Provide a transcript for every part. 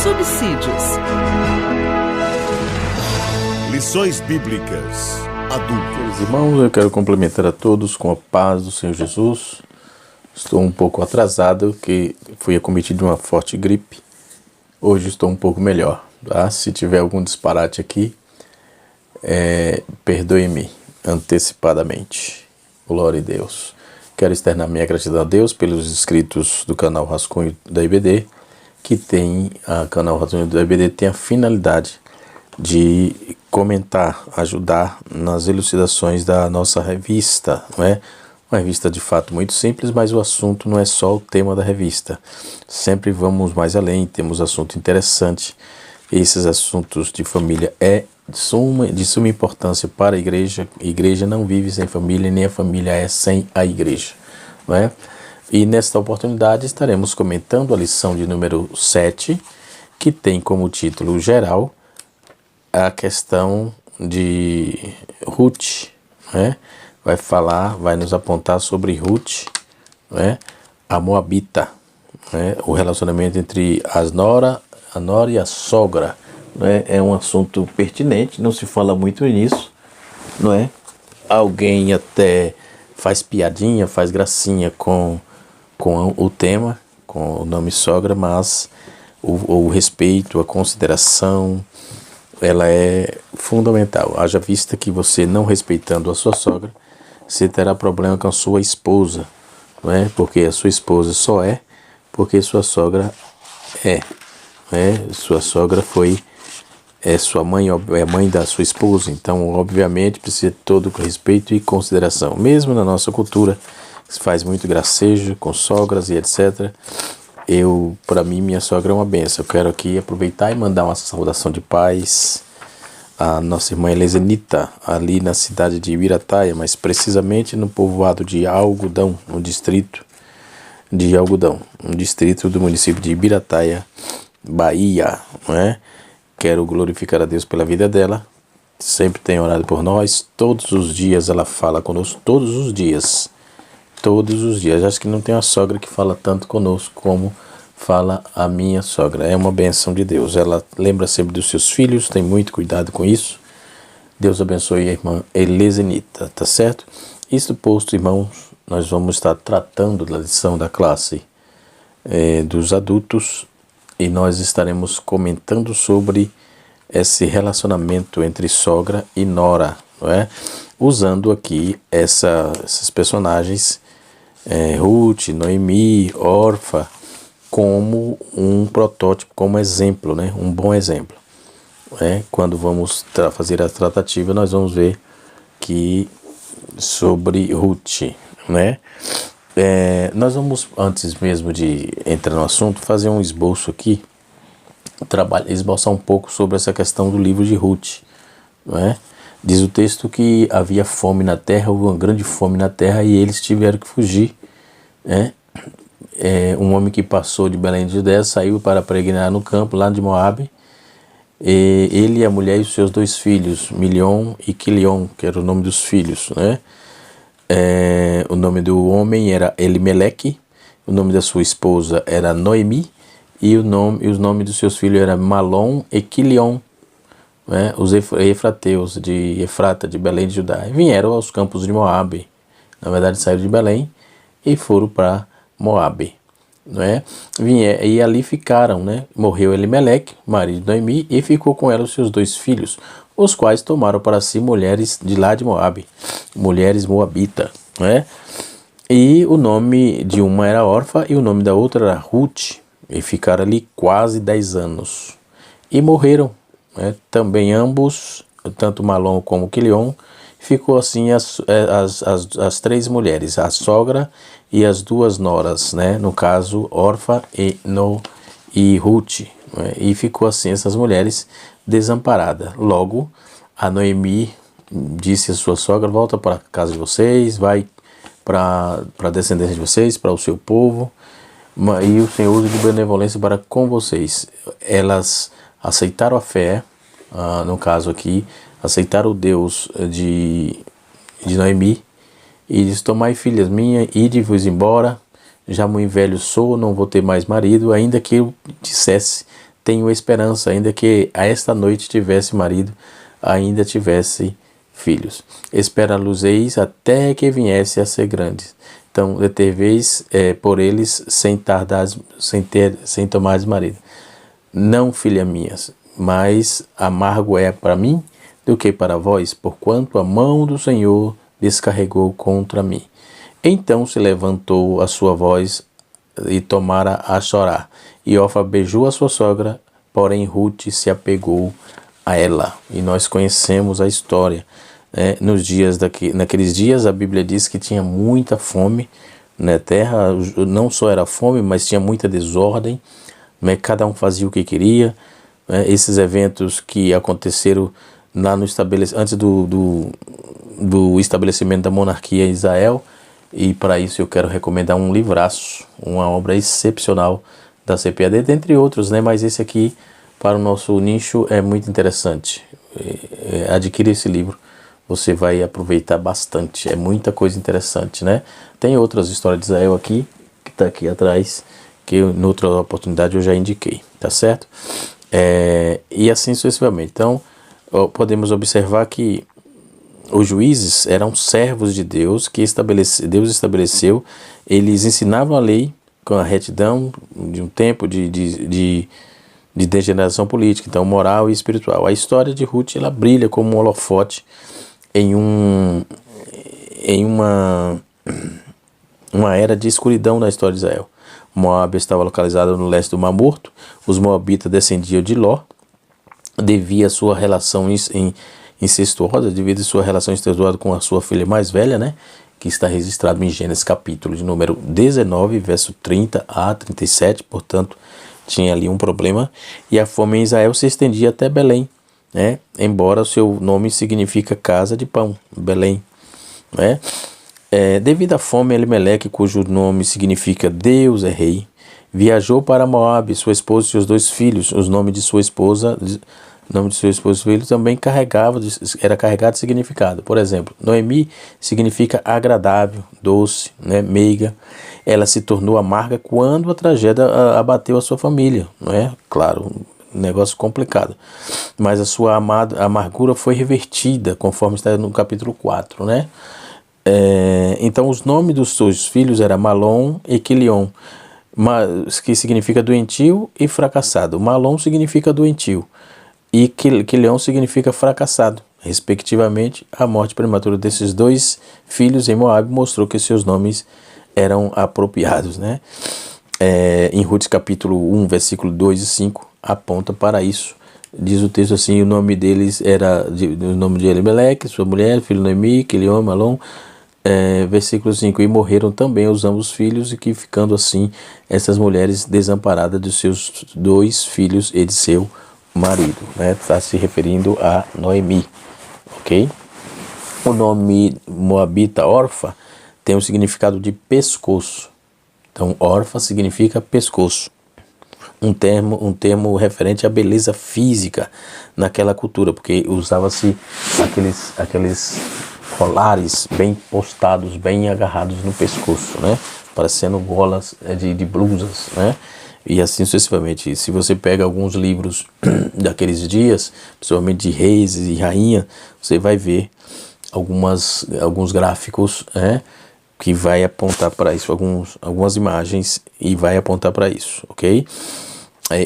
subsídios. Lições Bíblicas Adultas. Meus irmãos, eu quero cumprimentar a todos com a paz do Senhor Jesus. Estou um pouco atrasado, que fui acometido de uma forte gripe. Hoje estou um pouco melhor, tá? Se tiver algum disparate aqui, perdoe-me antecipadamente. Glória a Deus. Quero externar minha gratidão a Deus pelos inscritos do canal Rascunho da IBD, que canal Rascunho da IBD tem a finalidade de comentar, ajudar nas elucidações da nossa revista, não é? Uma revista de fato muito simples, mas o assunto não é só o tema da revista. Sempre vamos mais além, temos assunto interessante. Esses assuntos de família de suma importância para a igreja. A igreja não vive sem família, nem a família é sem a igreja, não é? E nesta oportunidade estaremos comentando a lição de número 7, que tem como título geral a questão de Ruth, né? Vai nos apontar sobre Ruth, né? A Moabita, né? O relacionamento entre a nora e a sogra, né? É um assunto pertinente, não se fala muito nisso, não é? Alguém até faz piadinha, faz gracinha com o tema, com o nome sogra, mas o respeito, a consideração, ela é fundamental. Haja vista que você não respeitando a sua sogra, você terá problema com a sua esposa, não é? Porque a sua esposa só é porque sua sogra sua sogra é sua mãe, é mãe da sua esposa, então obviamente precisa de todo respeito e consideração. Mesmo na nossa cultura, se faz muito gracejo com sogras e etc. Para mim, minha sogra é uma benção. Eu quero aqui aproveitar e mandar uma saudação de paz à nossa irmã Elezenita, ali na cidade de Ibirataia, mas precisamente no povoado de Algodão, no distrito de Algodão, um distrito do município de Ibirataia, Bahia, não é? Quero glorificar a Deus pela vida dela. Sempre tem orado por nós. Todos os dias ela fala conosco, todos os dias. Acho que não tem uma sogra que fala tanto conosco como fala a minha sogra. É uma benção de Deus. Ela lembra sempre dos seus filhos, tem muito cuidado com isso. Deus abençoe a irmã Elezenita, tá certo? Isso posto, irmãos, nós vamos estar tratando da lição da classe dos adultos e nós estaremos comentando sobre esse relacionamento entre sogra e nora, não é? Usando aqui esses personagens Ruth, Noemi, Orfa, como um protótipo, como exemplo, né? Um bom exemplo. Quando vamos fazer a tratativa, nós vamos ver que sobre Ruth, né? Nós vamos, antes mesmo de entrar no assunto, fazer um esboço aqui, esboçar um pouco sobre essa questão do livro de Ruth, não é? Diz o texto que havia fome na terra, houve uma grande fome na terra e eles tiveram que fugir, né? Um homem que passou de Belém de Judéia saiu para peregrinar no campo lá de Moabe, ele, a mulher e os seus 2 filhos, Milion e Quilion, que era o nome dos filhos, né? O nome do homem era Elimeleque, o nome da sua esposa era Noemi e os nomes dos seus filhos eram Malom e Quilion, né? Os efrateus de Efrata, de Belém de Judá, vieram aos campos de Moabe. Na verdade saíram de Belém e foram para Moabe, não é? E ali ficaram, né? Morreu Elimeleque, marido de Noemi, e ficou com ela os seus 2 filhos, os quais tomaram para si mulheres de lá de Moabe, mulheres moabitas, não é? E o nome de uma era Orfa e o nome da outra era Ruth, e ficaram ali quase 10 anos, e morreram, né? Também ambos, tanto Malom como Quilion. Ficou assim as 3 mulheres, a sogra e as 2 noras, né? No caso, Orfa e Ruth, né? E ficou assim essas mulheres desamparadas. Logo, a Noemi disse à sua sogra: volta para a casa de vocês, vai para a descendência de vocês, para o seu povo, e o Senhor use de benevolência para com vocês. Elas aceitaram a fé, no caso aqui, aceitaram o Deus de Noemi, e disse: tomai filhas minhas, ide-vos embora, já muito velho sou, não vou ter mais marido, ainda que eu dissesse, tenho esperança, ainda que a esta noite tivesse marido, ainda tivesse filhos. Espera-los-eis até que viesse a ser grandes. Então, deterveis por eles sem tardar, sem tomar marido. Não, filha minhas, mas amargo é para mim do que para vós, porquanto a mão do Senhor descarregou contra mim. Então se levantou a sua voz e tomara a chorar. E Orfa beijou a sua sogra, porém Ruth se apegou a ela. E nós conhecemos a história. Naqueles dias a Bíblia diz que tinha muita fome na terra, não só era fome, mas tinha muita desordem, né? Cada um fazia o que queria. Esses eventos que aconteceram lá no antes do estabelecimento da monarquia em Israel, e para isso eu quero recomendar um livraço, uma obra excepcional da CPAD, dentre outros, né? Mas esse aqui, para o nosso nicho, é muito interessante. Adquira esse livro, você vai aproveitar bastante, é muita coisa interessante, né? Tem outras histórias de Israel aqui, que está aqui atrás, que em outra oportunidade eu já indiquei, tá certo? E assim sucessivamente. Então, podemos observar que os juízes eram servos de Deus, que Deus estabeleceu, eles ensinavam a lei com a retidão de um tempo de degeneração política, então moral e espiritual. A história de Ruth, ela brilha como um holofote em uma era de escuridão na história de Israel. Moab estava localizado no leste do Mar Morto, os moabitas descendiam de Ló, devido à sua relação incestuosa, devido à sua relação incestuosa com a sua filha mais velha, né, que está registrado em Gênesis capítulo de número 19, verso 30 a 37, portanto, tinha ali um problema, e a fome em Israel se estendia até Belém, né, embora o seu nome significa casa de pão, Belém, né. Devido à fome, Elimeleque, cujo nome significa Deus é rei, viajou para Moab, sua esposa e seus 2 filhos. O nome de sua esposa e filhos também era carregado de significado. Por exemplo, Noemi significa agradável, doce, né, meiga. Ela se tornou amarga quando a tragédia abateu a sua família, não é? Claro, um negócio complicado. Mas a sua amargura foi revertida, conforme está no capítulo 4, né? Então os nomes dos seus filhos eram Malom e Quilion, que significa doentio e fracassado. Malom significa doentio e Quilion significa fracassado, respectivamente. A morte prematura desses 2 filhos em Moab mostrou que seus nomes eram apropriados, né? Em Ruth capítulo 1, versículo 2 e 5 aponta para isso. Diz o texto assim: o nome deles era o nome de Elimeleque, sua mulher, filho Noemi, Quilion, Malom. Versículo 5: e morreram também os ambos filhos, e que ficando assim essas mulheres desamparadas de seus 2 filhos e de seu marido, né? Está se referindo a Noemi, ok? O nome moabita Orfa tem o significado de pescoço. Então Orfa significa pescoço, um termo referente à beleza física naquela cultura, porque usava-se aqueles colares bem postados, bem agarrados no pescoço, né? Parecendo golas de blusas, né? E assim sucessivamente. Se você pega alguns livros daqueles dias, principalmente de reis e rainha, você vai ver alguns gráficos, né, que vai apontar para isso, algumas imagens, e vai apontar para isso, ok?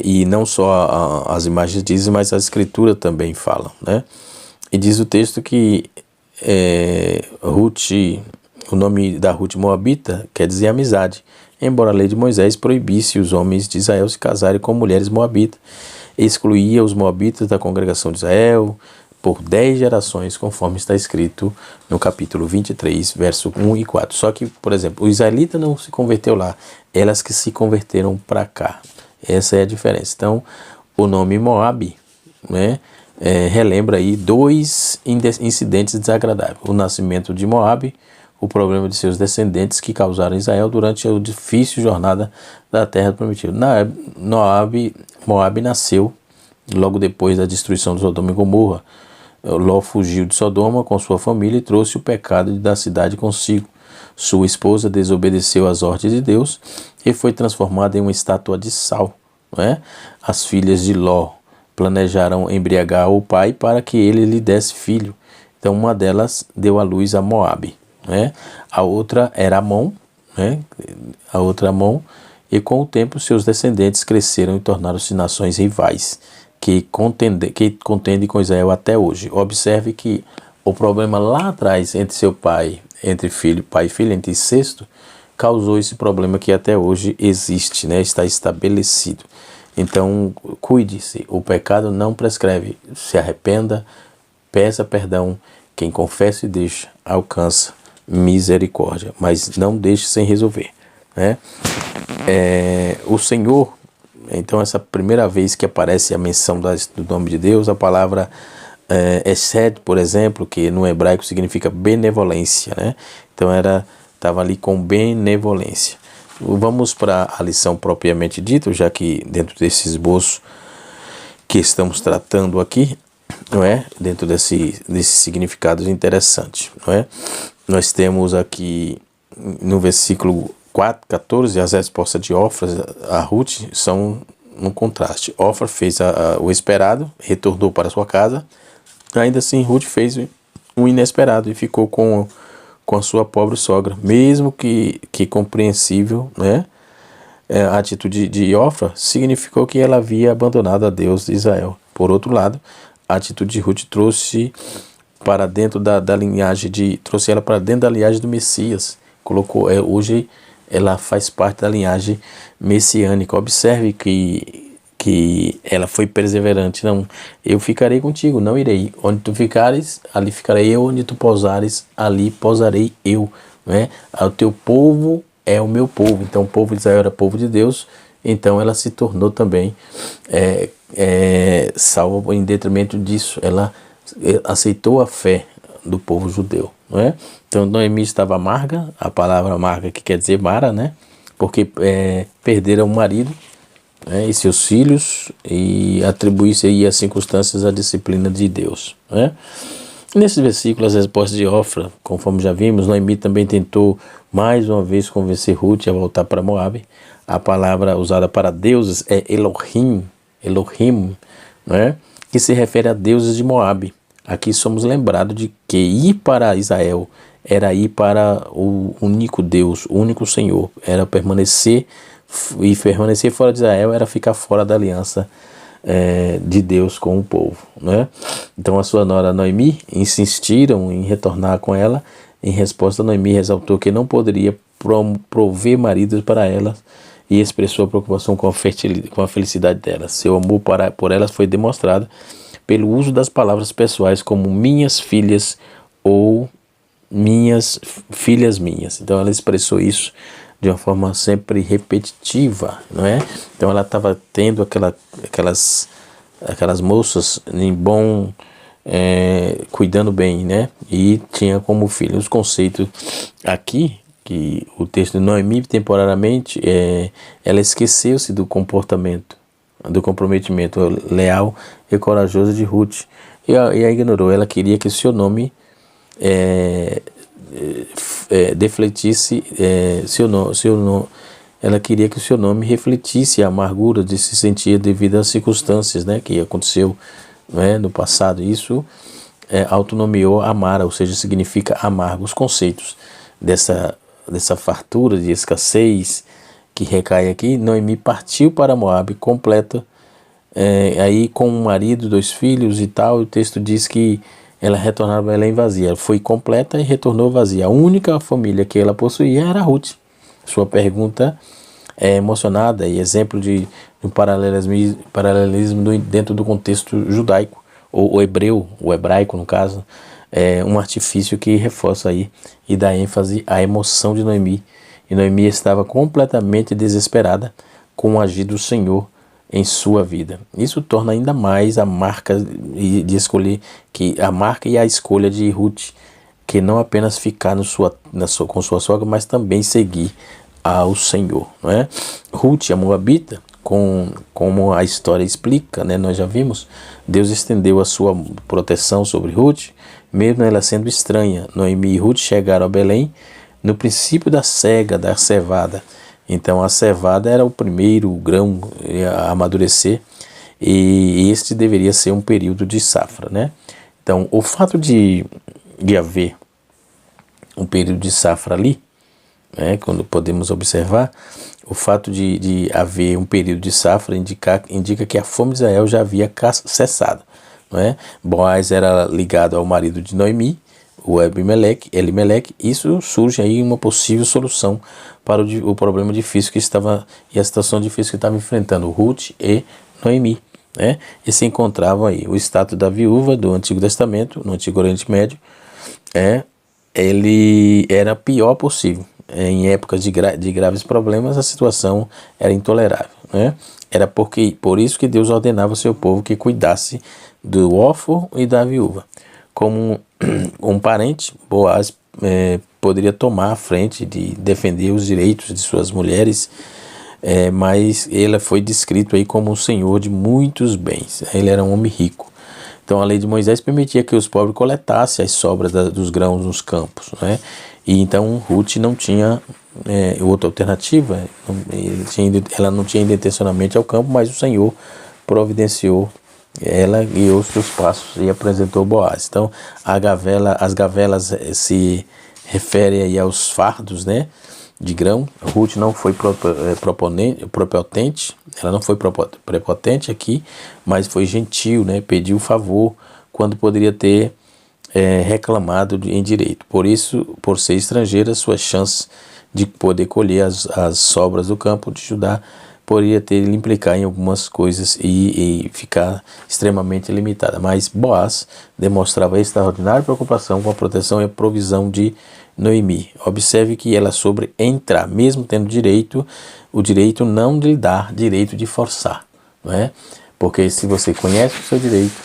E não só as imagens dizem, mas a escritura também fala, né? E diz o texto que Ruth, o nome da Ruth moabita quer dizer amizade, embora a lei de Moisés proibisse os homens de Israel se casarem com mulheres moabitas, excluía os moabitas da congregação de Israel por 10 gerações, conforme está escrito no capítulo 23, verso 1 e 4. Só que, por exemplo, o israelita não se converteu lá, elas que se converteram para cá. Essa é a diferença. Então, o nome Moab, né, relembra aí 2 incidentes desagradáveis: o nascimento de Moab, o problema de seus descendentes que causaram Israel durante a difícil jornada da terra prometida. Moab nasceu logo depois da destruição de Sodoma e Gomorra. Ló fugiu de Sodoma com sua família e trouxe o pecado da cidade consigo. Sua esposa desobedeceu às ordens de Deus e foi transformada em uma estátua de sal, não é? As filhas de Ló planejaram embriagar o pai para que ele lhe desse filho. Então uma delas deu à luz a Moabe, né? A outra era Amon, né? A outra Amon, e com o tempo seus descendentes cresceram e tornaram-se nações rivais que contendem com Israel até hoje. Observe que o problema lá atrás entre seu pai, entre filho, pai e filho, entre incesto, causou esse problema que até hoje existe, né? Está estabelecido. Então, cuide-se, o pecado não prescreve, se arrependa, peça perdão, quem confessa e deixa, alcança misericórdia, mas não deixe sem resolver, né? O Senhor, então essa primeira vez que aparece a menção do nome de Deus, a palavra Esed, por exemplo, que no hebraico significa benevolência, né? Então estava ali com benevolência. Vamos para a lição propriamente dita, já que dentro desse esboço que estamos tratando aqui, não é? Dentro desses significados interessantes, não é? Nós temos aqui no versículo 14, as respostas de Ofra a Ruth são um contraste. Ofra fez o esperado, retornou para sua casa, ainda assim Ruth fez o inesperado e ficou com a sua pobre sogra, mesmo que compreensível, né? A atitude de Ofra significou que ela havia abandonado a Deus de Israel. Por outro lado, a atitude de Ruth trouxe para dentro da linhagem trouxe ela para dentro da linhagem do Messias. Hoje ela faz parte da linhagem messiânica. Observe que ela foi perseverante. Não, eu ficarei contigo, não irei. Onde tu ficares, ali ficarei eu. Onde tu pousares, ali pousarei eu. Né? O teu povo é o meu povo. Então o povo de Israel era povo de Deus. Então ela se tornou também salva em detrimento disso. Ela aceitou a fé do povo judeu. Não é? Então Noemi estava amarga. A palavra amarga que quer dizer Mara, né? Porque perderam o marido, e seus filhos, e atribuir-se aí as circunstâncias à disciplina de Deus, né? Nesse versículo, as respostas de Ofra, conforme já vimos, Noemi também tentou mais uma vez convencer Ruth a voltar para Moabe. A palavra usada para deuses é Elohim, né? Que se refere a deuses de Moabe. Aqui somos lembrados de que ir para Israel era ir para o único Deus, o único Senhor, era permanecer fora de Israel era ficar fora da aliança de Deus com o povo, né? Então a sua nora Noemi insistiram em retornar com ela. Em resposta, Noemi ressaltou que não poderia prover maridos para elas e expressou a preocupação com a felicidade delas. Seu amor por elas foi demonstrado pelo uso das palavras pessoais como minhas filhas ou minhas filhas minhas. Então ela expressou isso de uma forma sempre repetitiva, não é? Então ela estava tendo aquelas moças em bom, cuidando bem, né? E tinha como filho. Os conceitos aqui, que o texto de Noemi temporariamente, ela esqueceu-se do comportamento, do comprometimento leal e corajoso de Ruth e a ignorou. Ela queria que o seu nome refletisse ela queria que o seu nome refletisse a amargura de se sentir devido às circunstâncias, né, que aconteceu, né, no passado. Isso autonomeou Amara, ou seja, significa amargo. Os conceitos dessa fartura de escassez que recai aqui. Noemi partiu para Moabe completa, aí com um marido, 2 filhos e tal. O texto diz que ela retornava a Belém vazia. Ela foi completa e retornou vazia. A única família que ela possuía era Ruth. Sua pergunta é emocionada e exemplo de um paralelismo dentro do contexto judaico, ou hebraico no caso, um artifício que reforça aí e dá ênfase à emoção de Noemi. E Noemi estava completamente desesperada com o agir do Senhor em sua vida. Isso torna ainda mais a marca de escolher, que a marca e a escolha de Ruth, que não apenas ficar com sua sogra, mas também seguir ao Senhor, não é? Ruth, a Moabita, como a história explica, né, nós já vimos, Deus estendeu a sua proteção sobre Ruth, mesmo ela sendo estranha. Noemi e Ruth chegaram a Belém no princípio da cega, da cevada. Então a cevada era o primeiro grão a amadurecer, e este deveria ser um período de safra, né? Então o fato de haver um período de safra ali, né, quando podemos observar, o fato de haver um período de safra indica que a fome de Israel já havia cessado, não é? Boaz era ligado ao marido de Noemi, o Elimeleque. Isso surge aí uma possível solução para o problema difícil e a situação difícil que estava enfrentando Ruth e Noemi, né? E se encontravam aí. O status da viúva do Antigo Testamento, no Antigo Oriente Médio, ele era pior possível. Em épocas de graves problemas, a situação era intolerável, né? Era por isso que Deus ordenava ao seu povo que cuidasse do órfão e da viúva. Como um parente, Boaz poderia tomar a frente de defender os direitos de suas mulheres, mas ele foi descrito aí como um senhor de muitos bens. Ele era um homem rico. Então a lei de Moisés permitia que os pobres coletassem as sobras dos grãos nos campos, né? E então Ruth não tinha outra alternativa, ela não tinha ido intencionalmente ao campo, mas o Senhor providenciou, ela guiou os seus passos e apresentou Boaz. Então as gavelas se referem aí aos fardos, né, de grão. Ruth não foi prepotente, ela não foi prepotente aqui, mas foi gentil, né, pediu favor quando poderia ter reclamado em direito. Por isso, por ser estrangeira, suas chances de poder colher as sobras do campo de Judá poderia lhe implicar em algumas coisas e ficar extremamente limitada. Mas Boaz demonstrava extraordinária preocupação com a proteção e a provisão de Noemi. Observe que ela soube entrar, mesmo tendo direito, o direito não lhe dá direito de forçar, não é? Porque se você conhece o seu direito,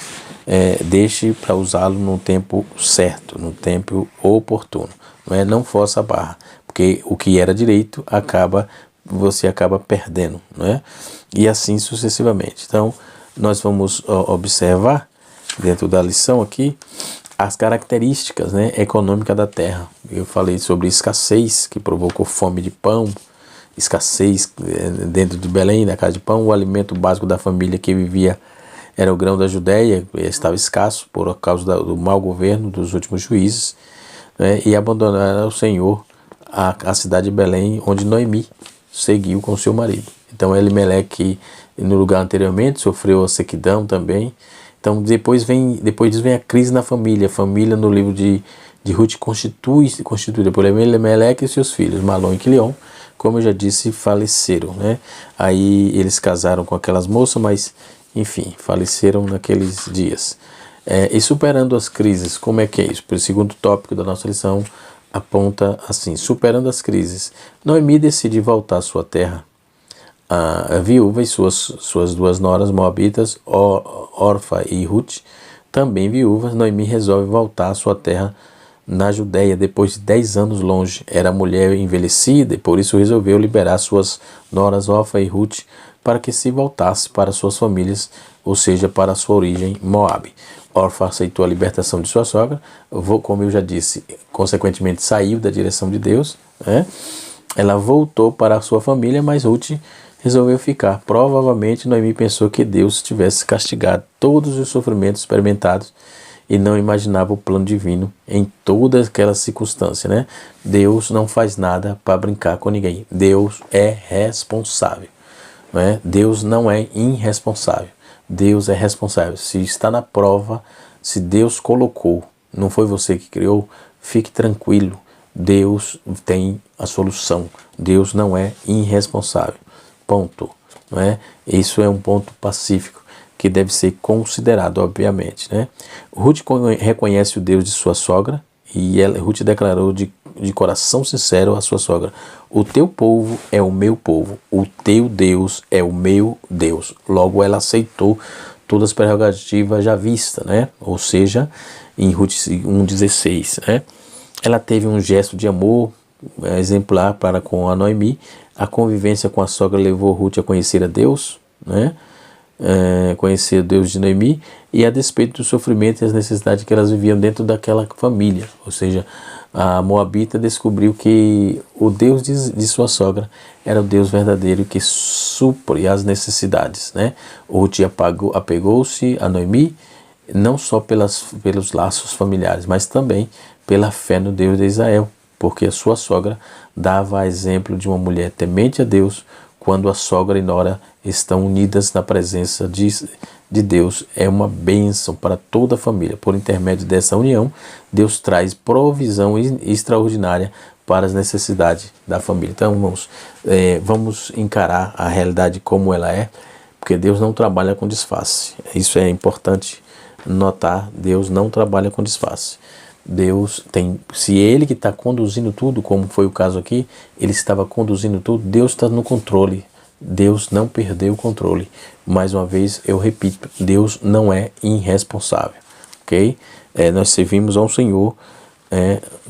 deixe para usá-lo no tempo certo, no tempo oportuno, não é? Não força a barra, porque o que era direito você acaba perdendo, não é? E assim sucessivamente. Então nós vamos observar dentro da lição aqui as características, né, econômicas da terra. Eu falei sobre escassez, que provocou fome de pão, escassez dentro de Belém, na casa de pão. O alimento básico da família que vivia era o grão da Judéia, estava escasso por causa do mau governo dos últimos juízes, né, e abandonaram o Senhor a cidade de Belém, onde Noemi seguiu com seu marido. Então Elimeleque, no lugar anteriormente, sofreu a sequidão também. Então depois disso vem a crise na família. A família no livro de Ruth constituída por Elimeleque e seus filhos, Malom e Quilion, como eu já disse, faleceram, né? Aí eles casaram com aquelas moças, mas enfim, faleceram naqueles dias. E superando as crises, como é que é isso? O segundo tópico da nossa lição aponta assim: superando as crises, Noemi decide voltar à sua terra. A viúva e suas duas noras moabitas, Orfa e Ruth, também viúvas, Noemi resolve voltar à sua terra na Judéia depois de 10 anos longe. Era mulher envelhecida e por isso resolveu liberar suas noras Orfa e Ruth para que se voltasse para suas famílias, ou seja, para a sua origem Moabe. Orfa aceitou a libertação de sua sogra, como eu já disse, consequentemente saiu da direção de Deus, né? Ela voltou para a sua família, mas Ruth resolveu ficar. Provavelmente Noemi pensou que Deus tivesse castigado todos os sofrimentos experimentados e não imaginava o plano divino em toda aquela circunstância, né? Deus não faz nada para brincar com ninguém. Deus é responsável, não é? Deus não é irresponsável. Deus é responsável. Se está na prova, se Deus colocou, não foi você que criou, fique tranquilo. Deus tem a solução. Deus não é irresponsável. Ponto. Não é? Isso é um ponto pacífico que deve ser considerado, obviamente, né? Ruth reconhece o Deus de sua sogra e Ruth declarou de coração sincero à sua sogra: o teu povo é o meu povo, o teu Deus é o meu Deus. Logo ela aceitou todas as prerrogativas já vistas, né? Ou seja, em Ruth 1,16, né? Ela teve um gesto de amor exemplar para com a Noemi. A convivência com a sogra levou Ruth a conhecer a Deus, né? Conhecer o Deus de Noemi, e a despeito do sofrimento e as necessidades que elas viviam dentro daquela família. Ou seja, a moabita descobriu que o Deus de sua sogra era o Deus verdadeiro que supre as necessidades, né? Ruth apegou-se a Noemi não só pelos laços familiares, mas também pela fé no Deus de Israel, porque a sua sogra dava exemplo de uma mulher temente a Deus. Quando a sogra e nora estão unidas na presença de Deus, é uma bênção para toda a família. Por intermédio dessa união, Deus traz provisão extraordinária para as necessidades da família. Então, vamos encarar a realidade como ela é, porque Deus não trabalha com disfarce. Isso é importante notar, Deus não trabalha com disfarce. Deus tem, se Ele que está conduzindo tudo, como foi o caso aqui, Ele estava conduzindo tudo, Deus está no controle, Deus não perdeu o controle. Mais uma vez, eu repito, Deus não é irresponsável, ok? Nós servimos ao Senhor,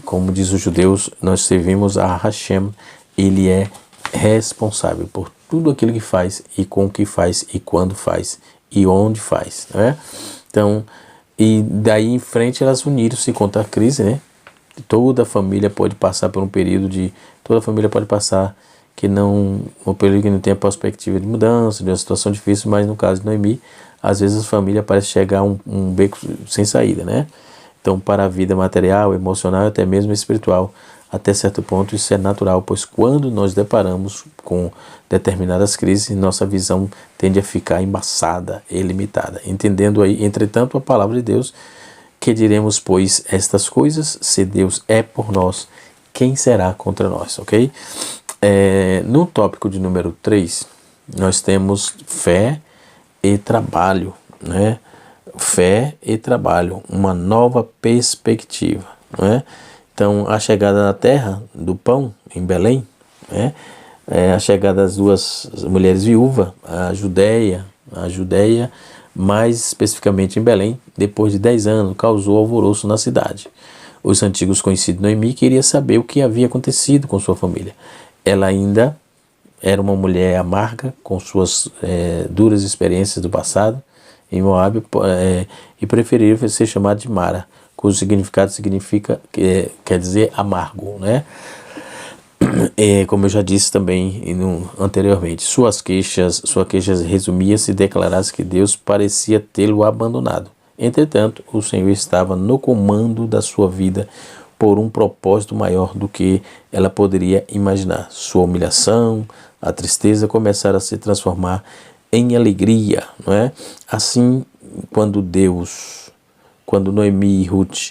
como diz os judeus, nós servimos a Hashem, Ele é responsável por tudo aquilo que faz, e com o que faz, e quando faz, e onde faz, né? Então, e daí em frente elas uniram-se contra a crise, né? Toda a família pode passar por um período toda a família pode passar um período que não tem a perspectiva de mudança, de uma situação difícil, mas no caso de Noemi, às vezes a família parece chegar a um beco sem saída, né? Então, para a vida material, emocional e até mesmo espiritual, até certo ponto isso é natural, pois quando nós deparamos com determinadas crises, nossa visão tende a ficar embaçada e limitada. Entendendo aí, entretanto, a palavra de Deus, que diremos, pois, estas coisas, se Deus é por nós, quem será contra nós, ok? No tópico de número 3, nós temos fé e trabalho, né? Fé e trabalho, uma nova perspectiva, né? Então, a chegada na terra do pão, em Belém, né? A chegada das duas mulheres viúvas, a Judéia, mais especificamente em Belém, depois de 10 anos, causou alvoroço na cidade. Os antigos conhecidos de Noemi queriam saber o que havia acontecido com sua família. Ela ainda era uma mulher amarga, com suas duras experiências do passado em Moab, e preferiram ser chamada de Mara, cujo significado quer dizer amargo, né? Como eu já disse também anteriormente, sua queixa resumia-se e declarasse que Deus parecia tê-lo abandonado. Entretanto, o Senhor estava no comando da sua vida por um propósito maior do que ela poderia imaginar. Sua humilhação, a tristeza começaram a se transformar em alegria, não é? Assim, quando Noemi e Ruth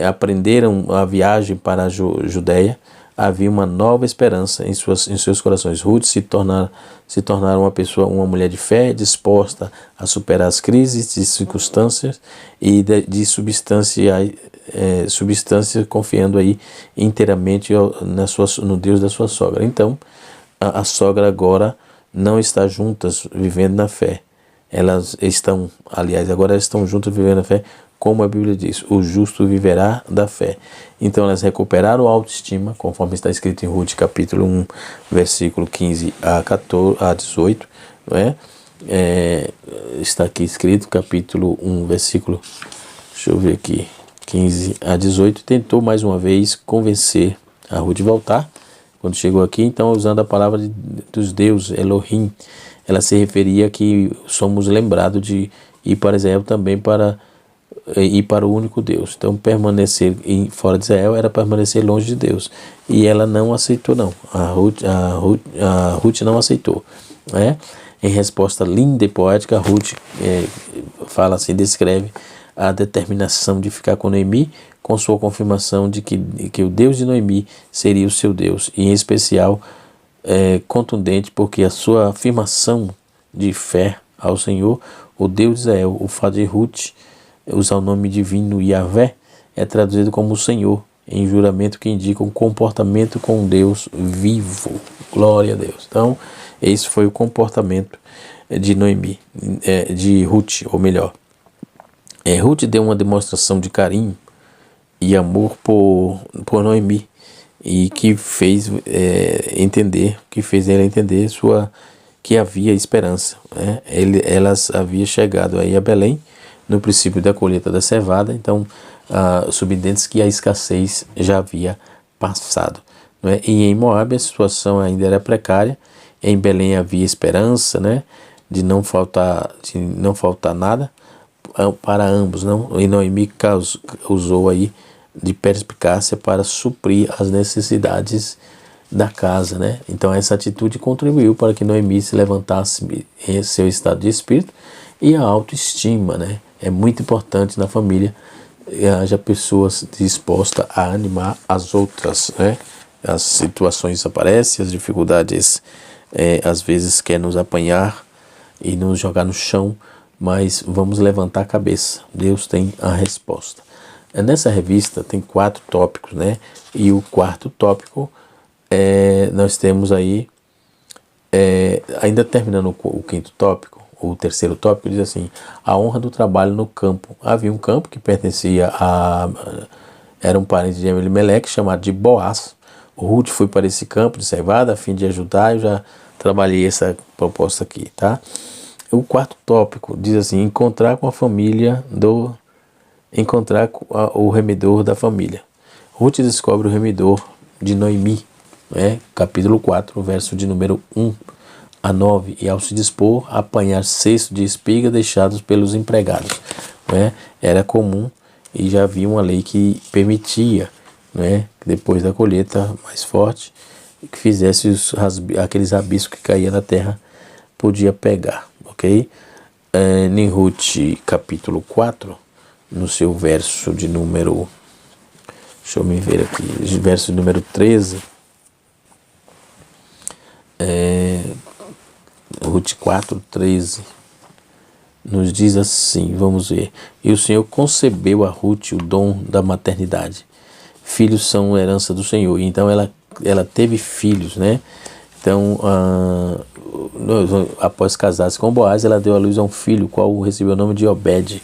aprenderam a viagem para a Judéia, havia uma nova esperança em seus corações. Ruth se tornaram uma mulher de fé, disposta a superar as crises de circunstâncias e de substância, confiando aí inteiramente no Deus da sua sogra. Então, a sogra agora não está juntas vivendo na fé. Agora elas estão juntas vivendo na fé, como a Bíblia diz, o justo viverá da fé. Então elas recuperaram a autoestima, conforme está escrito em Ruth capítulo 1, versículo 15 a 18, não é? Está aqui escrito, capítulo 1, versículo, deixa eu ver aqui, 15 a 18, tentou mais uma vez convencer a Ruth de voltar. Quando chegou aqui, então, usando a palavra dos deuses, Elohim, ela se referia a que somos lembrados de ir para Israel também para ir para o único Deus. Então, permanecer fora de Israel era permanecer longe de Deus. E ela não aceitou, não. A Ruth não aceitou, né? Em resposta linda e poética, Ruth fala assim, descreve a determinação de ficar com Noemi, com sua confirmação de que o Deus de Noemi seria o seu Deus, e em especial contundente, porque a sua afirmação de fé ao Senhor, o Deus de Israel, o fato de Ruth usar o nome divino Yahvé, é traduzido como o Senhor, em juramento que indica um comportamento com Deus vivo. Glória a Deus. Então, esse foi o comportamento de Noemi, de Ruth, ou melhor. Ruth deu uma demonstração de carinho e amor por Noemi, e que fez ela entender que havia esperança, né? Elas haviam chegado aí a Belém no princípio da colheita da cevada. Então subsidentes que a escassez já havia passado, não é? E em Moabe a situação ainda era precária. Em Belém havia esperança, né, de não faltar nada para ambos, não? E Noemi usou aí de perspicácia para suprir as necessidades da casa, né? Então essa atitude contribuiu para que Noemi se levantasse em seu estado de espírito e a autoestima, né? É muito importante na família haja pessoas dispostas a animar as outras, né? As situações aparecem, as dificuldades às vezes quer nos apanhar e nos jogar no chão, mas vamos levantar a cabeça. Deus tem a resposta. Nessa revista tem 4 tópicos, né? E o 4º tópico nós temos aí, ainda terminando o 5º tópico, o 3º tópico diz assim: a honra do trabalho no campo. Havia um campo que pertencia era um parente de Elimeleque chamado de Boaz. O Ruth foi para esse campo de cevada a fim de ajudar. Eu já trabalhei essa proposta aqui, tá? O 4º tópico diz assim: encontrar com o remidor da família. Ruth descobre o remidor de Noemi, né? Capítulo 4, verso de número 1 a 9, e ao se dispor a apanhar cesto de espiga deixados pelos empregados, né? Era comum e já havia uma lei que permitia, né, depois da colheita mais forte, que fizesse aqueles rabiscos que caíam na terra, podia pegar, ok? Em Ruth capítulo 4, no seu verso de número, deixa eu me ver aqui, verso número 13, Ruth 4, 13, nos diz assim, vamos ver: e o Senhor concebeu a Ruth o dom da maternidade. Filhos são herança do Senhor. Então ela teve filhos, né? Então, após casar-se com Boaz, ela deu à luz a um filho, o qual recebeu o nome de Obed,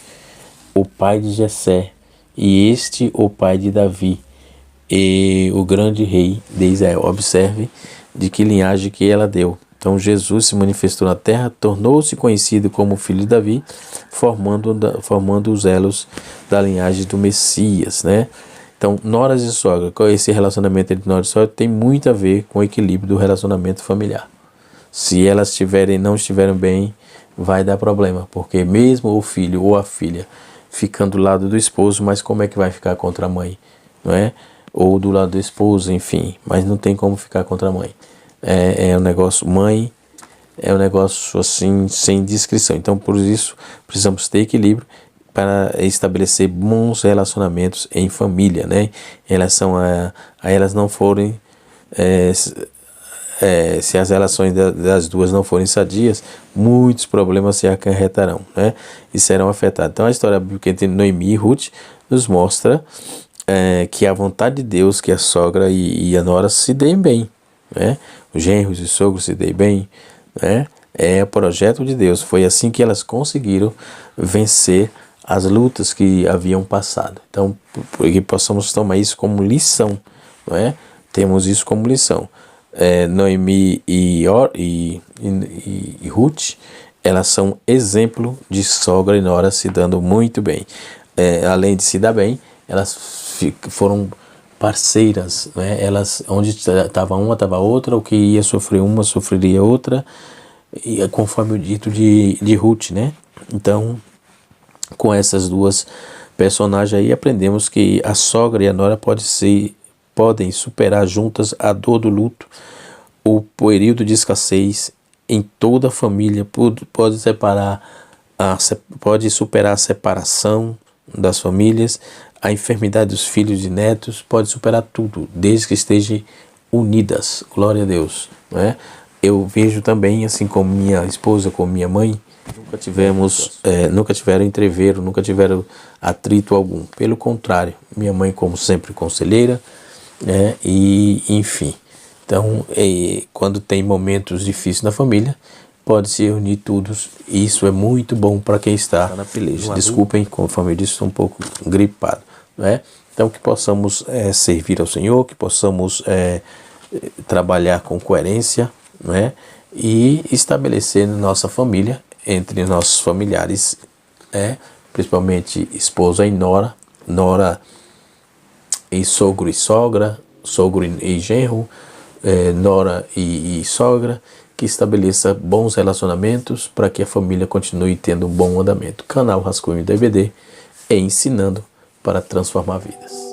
o pai de Jessé, e este o pai de Davi, e o grande rei de Israel. Observe de que linhagem que ela deu. Então Jesus se manifestou na terra, tornou-se conhecido como filho de Davi, formando os elos da linhagem do Messias, né? Então, noras e sogra, esse relacionamento entre nora e sogra tem muito a ver com o equilíbrio do relacionamento familiar. Se elas não estiverem bem, vai dar problema, porque mesmo o filho ou a filha ficando do lado do esposo, mas como é que vai ficar contra a mãe, não é? Ou do lado do esposo, enfim, mas não tem como ficar contra a mãe. É um negócio, mãe, é um negócio assim, sem descrição. Então, por isso, precisamos ter equilíbrio para estabelecer bons relacionamentos em família, né? Em relação a elas não forem, se as relações das duas não forem sadias, muitos problemas se acarretarão, né? E serão afetados. Então a história bíblica entre Noemi e Ruth nos mostra que a vontade de Deus, que a sogra e a nora se deem bem, né? Os genros e sogros se deem bem, né? É o projeto de Deus. Foi assim que elas conseguiram vencer as lutas que haviam passado. Então, que possamos tomar isso como lição, não é? Temos isso como lição. Noemi e Ruth, elas são exemplo de sogra e nora se dando muito bem. Além de se dar bem, elas foram parceiras, né? Elas, onde estava uma, estava outra, o que ia sofrer uma, sofreria outra, e conforme o dito de Ruth, né? Então, com essas duas personagens aí, aprendemos que a sogra e a nora podem superar juntas a dor do luto, o período de escassez em toda a família, pode superar a separação das famílias, a enfermidade dos filhos e netos, pode superar tudo, desde que estejam unidas. Glória a Deus, não é? Eu vejo também, assim como minha esposa, como minha mãe, nunca tiveram entrevero, nunca tiveram atrito algum. Pelo contrário, minha mãe, como sempre, conselheira, né? E enfim. Então, quando tem momentos difíceis na família, pode se unir todos. E isso é muito bom para quem está na peleja. Desculpem, conforme eu disse, estou um pouco gripado, né? Então, que possamos servir ao Senhor, que possamos trabalhar com coerência, né? E estabelecer na nossa família, entre nossos familiares, principalmente esposa e nora, nora e sogro e sogra, sogro e genro, nora e sogra, que estabeleça bons relacionamentos para que a família continue tendo um bom andamento. Canal Rascunho DVD é ensinando para transformar vidas.